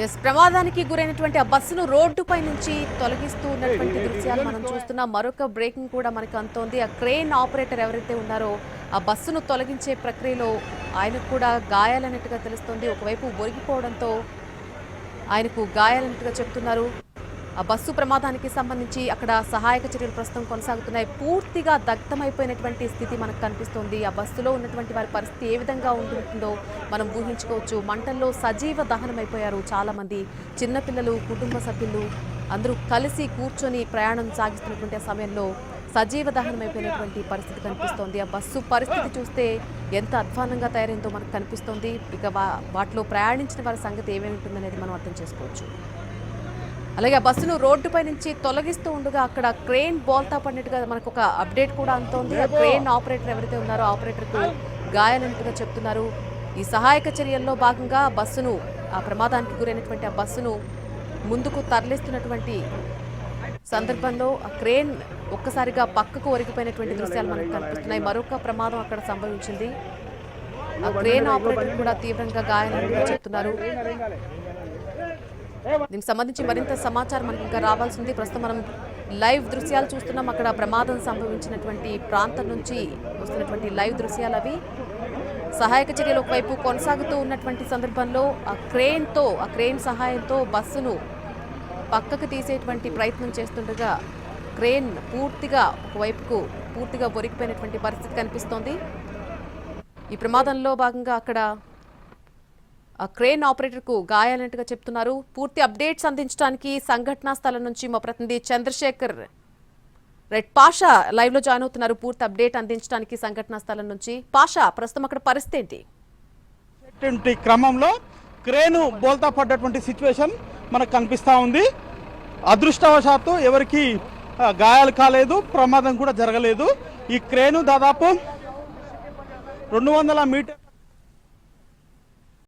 Yes ప్రమాదానికి గురైనటువంటి ఆ బస్సును రోడ్డుపై నుంచి తొలగిస్తూ ఉన్నటువంటి దృశ్యాలు మనం చూస్తున్నాం. మరొక బ్రేకింగ్ కూడా మనకు అంతోంది. ఆ క్రేన్ ఆపరేటర్ ఎవరైతే ఉన్నారో ఆ బస్సును తొలగించే ప్రక్రియలో ఆయనకు కూడా గాయాలన్నట్టుగా తెలుస్తోంది. ఒకవైపు ఒరిగిపోవడంతో ఆయనకు గాయాలన్నట్టుగా చెప్తున్నారు. ఆ బస్సు ప్రమాదానికి సంబంధించి అక్కడ సహాయక చర్యలు ప్రస్తుతం కొనసాగుతున్నాయి. పూర్తిగా దగ్ధమైపోయినటువంటి స్థితి మనకు కనిపిస్తోంది. ఆ బస్సులో ఉన్నటువంటి వారి పరిస్థితి ఏ విధంగా ఉంటుందో మనం ఊహించుకోవచ్చు. మంటల్లో సజీవ దహనమైపోయారు చాలా మంది. చిన్నపిల్లలు, కుటుంబ సభ్యులు అందరూ కలిసి కూర్చొని ప్రయాణం సాగిస్తున్నటువంటి సమయంలో సజీవ దహనమైపోయినటువంటి పరిస్థితి కనిపిస్తోంది. ఆ బస్సు పరిస్థితి చూస్తే ఎంత అధ్వానంగా తయారైందో మనకు కనిపిస్తోంది. ఇక వాటిలో ప్రయాణించిన వారి సంగతి ఏమేమి ఉంటుందనేది మనం అర్థం చేసుకోవచ్చు. అలాగే ఆ బస్సును రోడ్డుపై నుంచి తొలగిస్తూ ఉండగా అక్కడ క్రేన్ బోల్తా పడినట్టుగా మనకు ఒక అప్డేట్ కూడా అంతోంది. ఆ క్రేన్ ఆపరేటర్ ఎవరైతే ఉన్నారో ఆపరేటర్కు గాయాలన్నట్టుగా చెప్తున్నారు. ఈ సహాయక చర్యల్లో భాగంగా బస్సును ఆ ప్రమాదానికి గురైనటువంటి ఆ బస్సును ముందుకు తరలిస్తున్నటువంటి సందర్భంలో ఆ క్రేన్ ఒక్కసారిగా పక్కకు ఒరిగిపోయినటువంటి దృశ్యాలు మనకు కనిపిస్తున్నాయి. మరొక ప్రమాదం అక్కడ సంభవించింది. ఆ క్రేన్ ఆపరేటర్ కూడా తీవ్రంగా గాయాలన్నట్టుగా చెప్తున్నారు. దీనికి సంబంధించి మరింత సమాచారం మనకి ఇంకా రావాల్సింది. ప్రస్తుతం మనం లైవ్ దృశ్యాలు చూస్తున్నాం. అక్కడ ప్రమాదం సంభవించినటువంటి ప్రాంతం నుంచి వస్తున్నటువంటి లైవ్ దృశ్యాలు అవి. సహాయక చర్యలు ఒకవైపు కొనసాగుతూ ఉన్నటువంటి సందర్భంలో ఆ క్రేన్ సహాయంతో బస్సును పక్కకు తీసేటువంటి ప్రయత్నం చేస్తుండగా క్రేన్ ఒకవైపుకు పూర్తిగా ఒరిగిపోయినటువంటి పరిస్థితి కనిపిస్తోంది. ఈ ప్రమాదంలో భాగంగా అక్కడ ఆ క్రేన్ ఆపరేటర్కు గాయాలన్నట్టుగా చెప్తున్నారు. పూర్తి అప్డేట్స్ అందించడానికి సంఘటనా స్థలం నుంచి మా ప్రతినిధి చంద్రశేఖర్ రెడ్ పాషా లైవ్ లో జాయిన్ అవుతున్నారు. పూర్తి అప్డేట్ అందించడానికి సంఘటనా స్థలం నుంచి పాషా, ప్రస్తుతం అక్కడ పరిస్థితి ఏంటి? క్రమంలో క్రేను బోల్తా పడ్డటువంటి సిచ్యువేషన్ మనకు కనిపిస్తూ ఉంది. అదృష్టవశాత్తు ఎవరికి గాయాలు కాలేదు, ప్రమాదం కూడా జరగలేదు. ఈ క్రేను దాదాపు 200 మీటర్